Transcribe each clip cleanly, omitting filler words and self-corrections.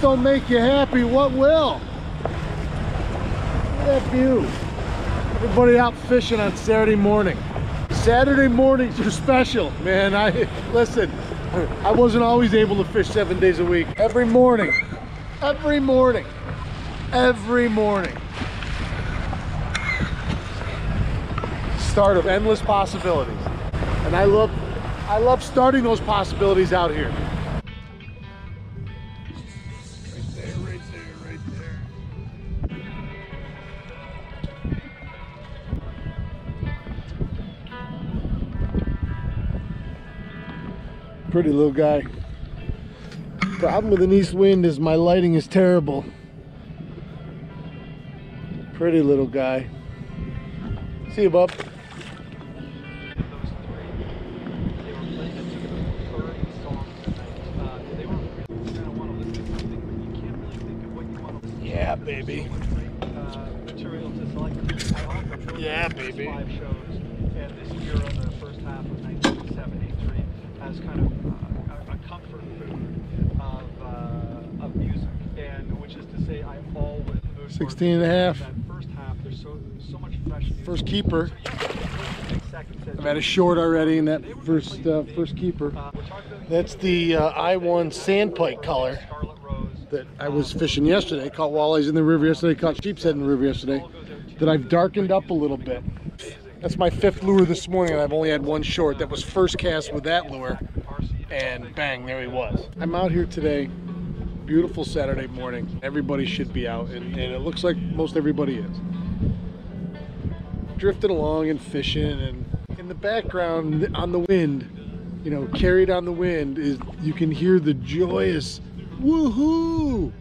don't make you happy, what will? Look at that view. Everybody out fishing on Saturday morning. Saturday mornings are special, man. Listen, I wasn't always able to fish 7 days a week. Every morning, every morning, every morning. Start of endless possibilities. And I love starting those possibilities out here. Right there. Pretty little guy. Problem with an east wind is my lighting is terrible. Pretty little guy. See you, bub. Yeah, baby. Material to select. Yeah, baby. 5 shows, and this year on the first half of 1973 as kind of a comfort food of music, and which is to say, I always 16 and a half. That first half, there's so much fresh music. First keeper. I've had a short already in that first keeper. That's the I1 sandpike color that I was fishing yesterday. Caught walleyes in the river yesterday, caught sheepshead in the river yesterday, that I've darkened up a little bit. That's my 5th lure this morning, and I've only had 1 short. That was first cast with that lure, and bang, there he was. I'm out here today, beautiful Saturday morning. Everybody should be out, and it looks like most everybody is. Drifting along and fishing, and in the background on the wind, you know, carried on the wind, is you can hear the joyous woohoo!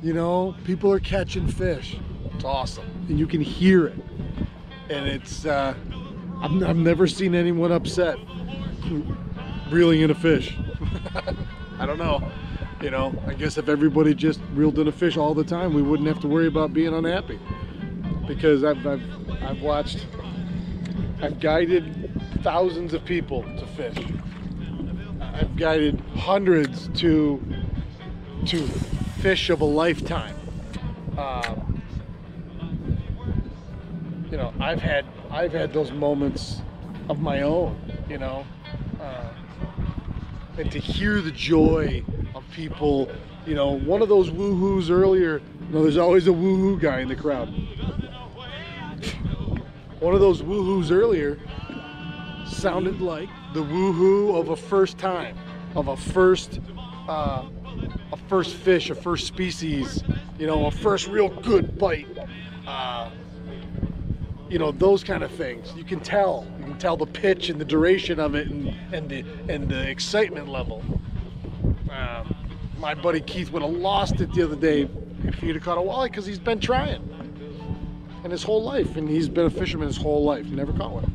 You know, people are catching fish. It's awesome, and you can hear it. And it's I've never seen anyone upset reeling in a fish. I don't know. You know, I guess if everybody just reeled in a fish all the time, we wouldn't have to worry about being unhappy. Because I've guided thousands of people to fish. I've guided hundreds to fish of a lifetime. You know, I've had those moments of my own, you know, and to hear the joy of people, you know, one of those woohoos earlier. You know, there's always a woohoo guy in the crowd. One of those woohoos earlier sounded like the woohoo of a first time, of a first fish, a first species, you know, a first real good bite. You know, those kind of things. You can tell the pitch and the duration of it, and the excitement level. My buddy Keith would have lost it the other day if he'd have caught a walleye, because he's been trying, and his whole life, and he's been a fisherman his whole life, never caught one,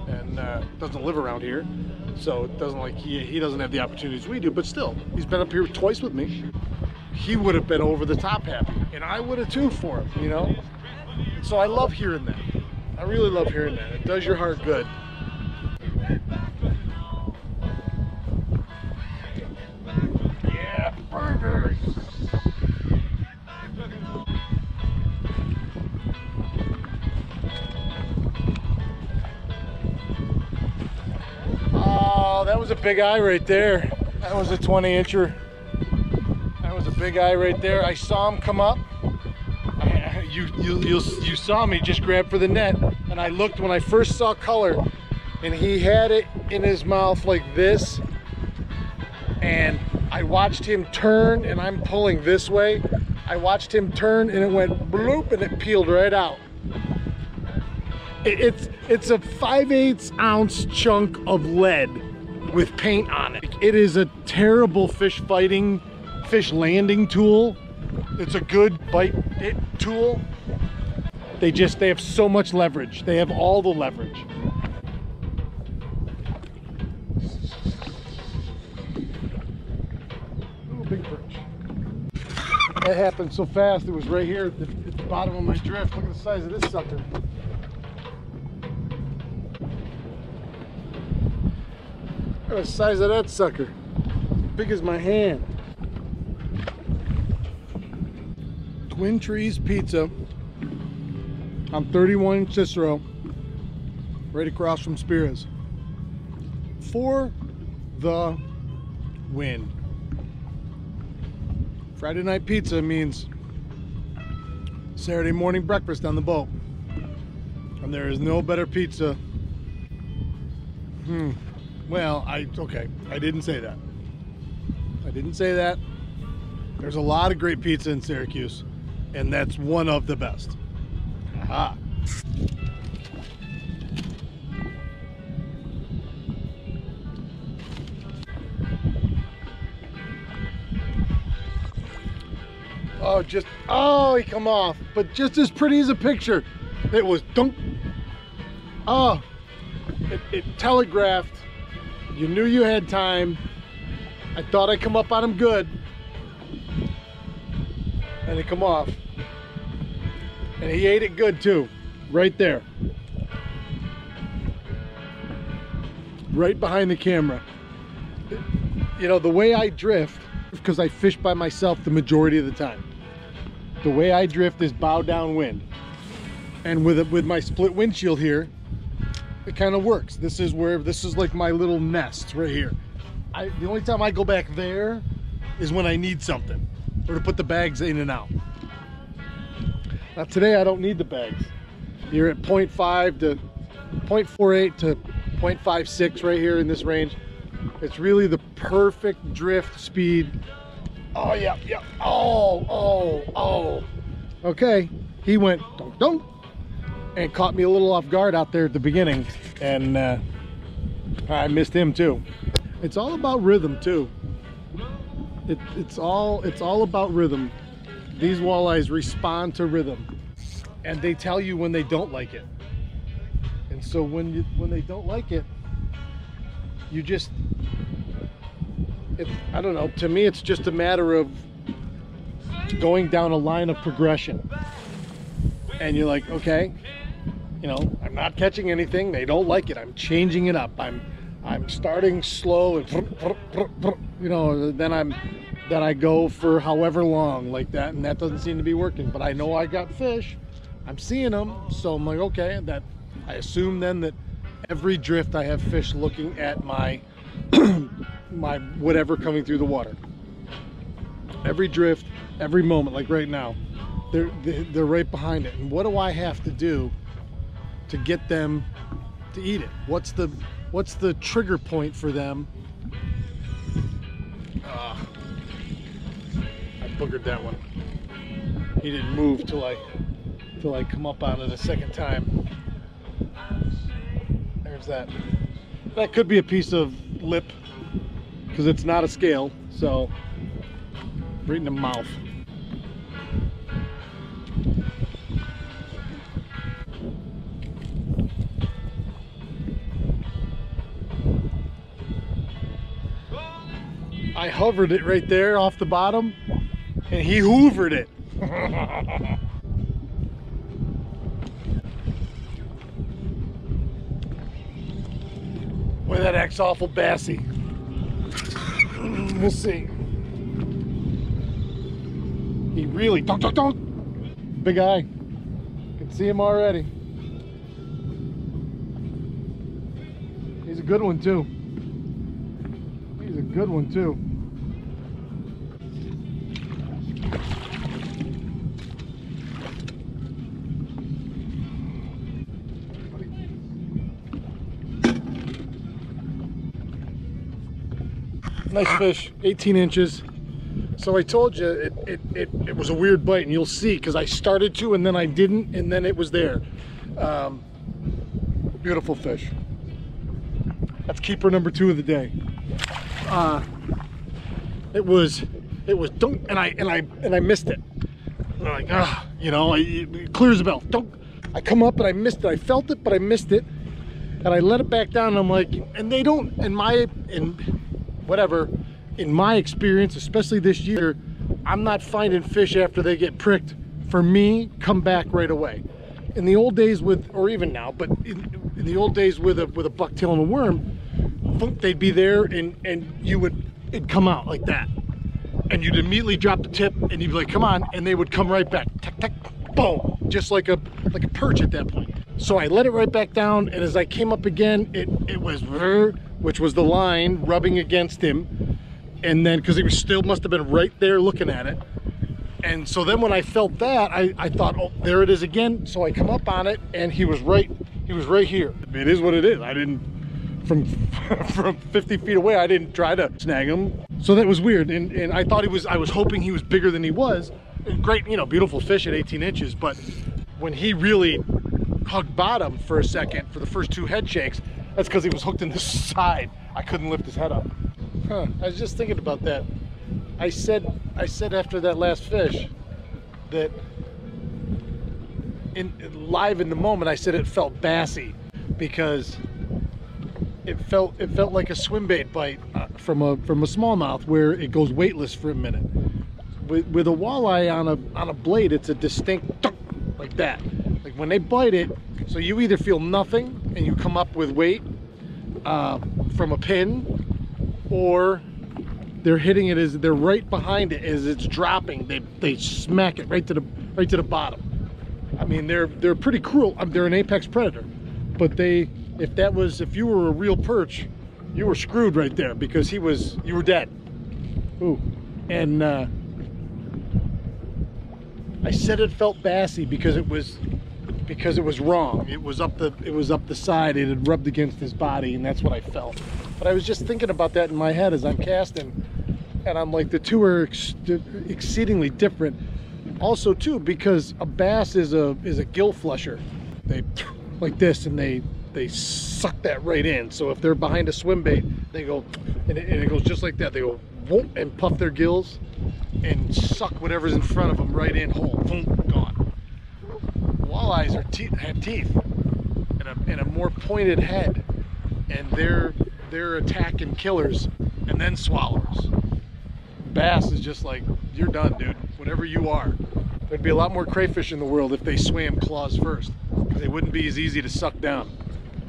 and doesn't live around here, so it doesn't like he doesn't have the opportunities we do. But still, he's been up here twice with me. He would have been over the top happy, and I would have too for him, you know. So I love hearing that. I really love hearing that. It does your heart good. Yeah, burgers. Oh, that was a big eye right there. That was a 20-incher. That was a big eye right there. I saw him come up. You saw me just grab for the net, and I looked when I first saw color, and he had it in his mouth like this, and I watched him turn, and I'm pulling this way. I watched him turn, and it went bloop, and it peeled right out. It's a 5/8 ounce chunk of lead with paint on it. It is a terrible fish landing tool. It's a good bite tool. They have so much leverage. They have all the leverage. Ooh, big perch. That happened so fast. It was right here at the bottom of my drift. Look at the size of this sucker. Look at the size of that sucker. Big as my hand. Twin Trees Pizza on 31 Cicero, right across from Spira's, for the win. Friday night pizza means Saturday morning breakfast on the boat, and there is no better pizza. Well, okay, I didn't say that. I didn't say that. There's a lot of great pizza in Syracuse, and that's one of the best. Aha. Oh, he come off, but just as pretty as a picture. It was dunk. Oh, it telegraphed. You knew you had time. I thought I'd come up on him good, and it come off. And he ate it good too, right there. Right behind the camera. You know, the way I drift, because I fish by myself the majority of the time. The way I drift is bow downwind. And with my split windshield here, it kind of works. This is like my little nest right here. The only time I go back there is when I need something, or to put the bags in and out. Now today I don't need the bags. You're at 0.5 to 0.48 to 0.56 right here in this range. It's really the perfect drift speed. Oh yeah, yeah. Oh. Okay, he went dunk dunk and caught me a little off guard out there at the beginning, and I missed him too. It's all about rhythm too. It's all about rhythm. These walleyes respond to rhythm, and they tell you when they don't like it. And so when they don't like it, you just, I don't know, to me it's just a matter of going down a line of progression. And you're like, okay, you know, I'm not catching anything, they don't like it, I'm changing it up. I'm starting slow and, you know, then I go for however long like that, and that doesn't seem to be working. But I know I got fish, I'm seeing them, so I'm like, okay, that I assume then that every drift I have fish looking at my my whatever coming through the water. Every drift, every moment, like right now, they're right behind it. And what do I have to do to get them to eat it? What's the trigger point for them? I boogered that one. He didn't move till I come up on it a second time. There's that. That could be a piece of lip, because it's not a scale, so right in the mouth. I hovered it right there off the bottom, and he hoovered it. Boy, that acts awful bassy. We'll see. He really don't. Big eye. Can see him already. He's a good one too. He's a good one too. Nice fish, 18 inches. So I told you it was a weird bite, and you'll see, because I started to and then I didn't, and then it was there. Beautiful fish. That's keeper number 2 of the day. It was dunk, and I missed it. And I'm like, you know, it clears the bell. Dunk. I come up and I missed it. I felt it, but I missed it, and I let it back down. And I'm like, and they don't, in my experience, especially this year, I'm not finding fish after they get pricked, for me, come back right away. In the old days or even now, but in the old days with a bucktail and a worm, they'd be there and it'd come out like that. and you'd immediately drop the tip and you'd be like, come on, and they would come right back, tack, tack, boom, just like a perch at that point. So I let it right back down, and as I came up again, it was, which was the line rubbing against him, and then, because he was still must have been right there looking at it. And so then when I felt that, I thought, oh, there it is again. So I come up on it, and he was right here. It is what it is. I didn't, from 50 feet away, I didn't try to snag him. So that was weird, and I thought I was hoping he was bigger than he was. Great, you know, beautiful fish at 18 inches, but when he really hugged bottom for a second, for the first 2 head shakes, that's because he was hooked in the side. I couldn't lift his head up. Huh, I was just thinking about that. I said after that last fish that live in the moment, I said it felt bassy because it felt like a swim bait bite from a smallmouth where it goes weightless for a minute. With a walleye on a blade, it's a distinct tunk, like that. Like when they bite it, so you either feel nothing and you come up with weight from a pin, or they're hitting it as they're right behind it as it's dropping. They smack it right to the bottom. I mean, they're pretty cruel. They're an apex predator, but if you were a real perch, you were screwed right there, because you were dead. Ooh, and I said it felt bassy because it was wrong. It was up the side. It had rubbed against his body, and that's what I felt. But I was just thinking about that in my head as I'm casting, and I'm like, the two are exceedingly different. Also, too, because a bass is a gill flusher. They like this, and they suck that right in. So if they're behind a swim bait, they go, and it goes just like that. They go whoop, and puff their gills and suck whatever's in front of them right in, whole, boom, gone. Walleyes have teeth and a more pointed head, and they're attacking killers and then swallowers. Bass is just like, you're done, dude. Whatever you are. There'd be a lot more crayfish in the world if they swam claws first, because they wouldn't be as easy to suck down.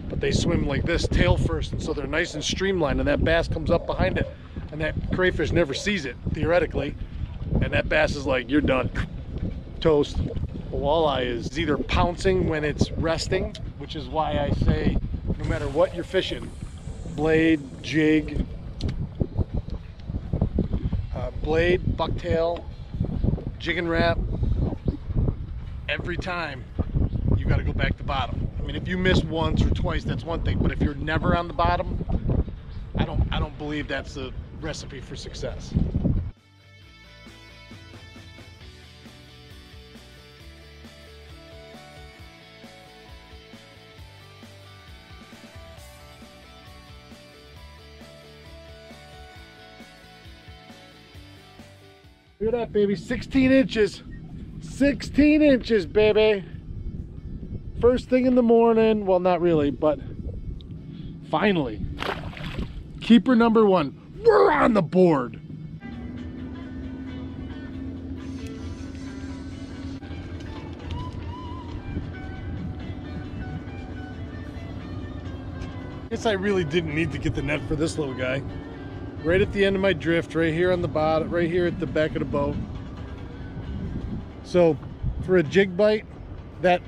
But they swim like this, tail first, and so they're nice and streamlined, and that bass comes up behind it, and that crayfish never sees it, theoretically, and that bass is like, you're done. Toast. A walleye is either pouncing when it's resting, which is why I say no matter what you're fishing, blade, jig, blade, bucktail, jig and wrap, every time you got to go back to bottom. I mean, if you miss once or twice, that's one thing, but if you're never on the bottom, I don't believe that's the recipe for success. Look at that, baby. 16 inches. 16 inches, baby. First thing in the morning. Well, not really, but finally. Keeper number 1. We're on the board. Guess I really didn't need to get the net for this little guy. Right at the end of my drift, right here on the bottom, right here at the back of the boat. So for a jig bite, that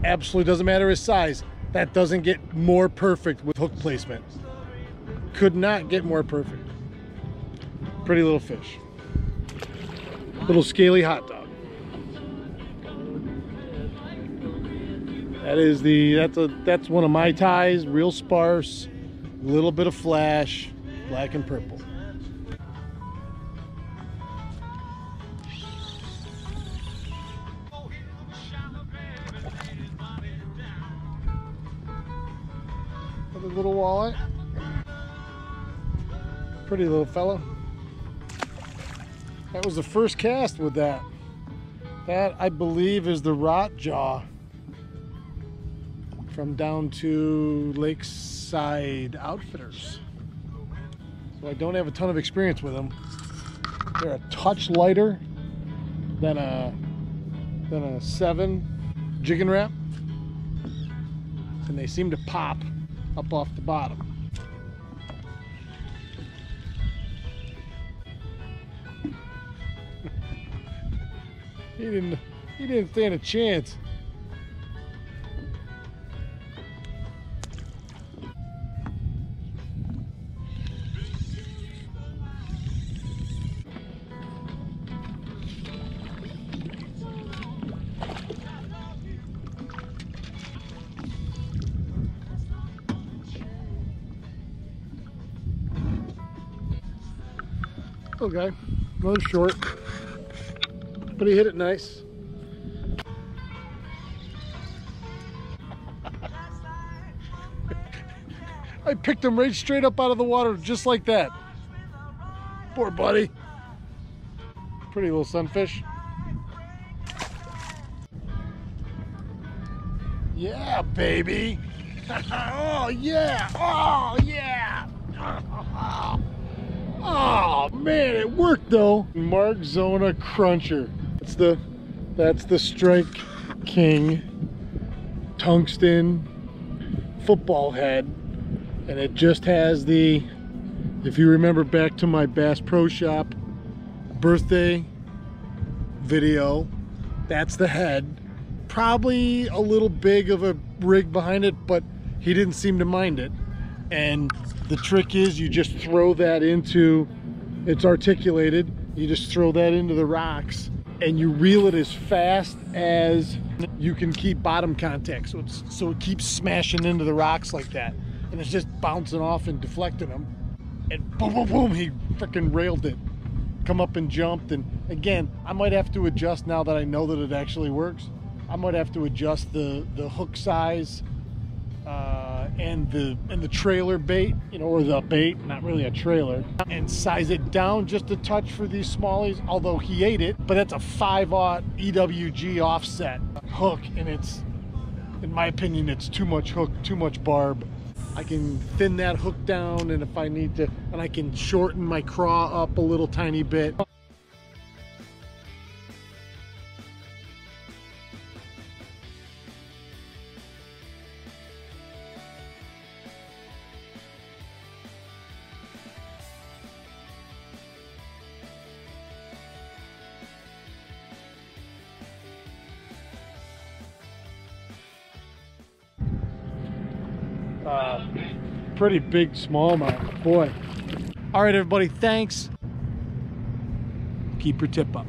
absolutely doesn't matter his size. That doesn't get more perfect with hook placement. Could not get more perfect. Pretty little fish. Little scaly hot dog. That's one of my ties, real sparse, a little bit of flash. Black and purple. Another little walleye. Pretty little fella. That was the first cast with that. That, I believe, is the rot jaw from down to Lakeside Outfitters. I don't have a ton of experience with them. They're a touch lighter than a 7 jig and wrap, and they seem to pop up off the bottom. He didn't stand a chance. Okay, another short, but he hit it nice. I picked him right straight up out of the water just like that. Poor buddy. Pretty little sunfish. Yeah, baby. Oh yeah, oh yeah. Oh man, it worked though. Mark Zona Cruncher. That's the Strike King tungsten football head, and it just has the, if you remember back to my Bass Pro Shop birthday video, that's the head. Probably a little big of a rig behind it, but he didn't seem to mind it. And the trick is you just throw that into, it's articulated, you just throw that into the rocks and you reel it as fast as you can keep bottom contact. So it keeps smashing into the rocks like that. And it's just bouncing off and deflecting them. And boom, boom, boom, he freaking railed it. Come up and jumped. And again, I might have to adjust now that I know that it actually works. I might have to adjust the hook size and the trailer bait, you know, or the bait, not really a trailer, and size it down just a touch for these smallies, although he ate it. But that's a 5/0 EWG offset hook, and it's, in my opinion, it's too much hook, too much barb. I can thin that hook down, and if I need to, and I can shorten my craw up a little tiny bit. Pretty big smallmouth, boy. All right, everybody, thanks. Keep your tip up.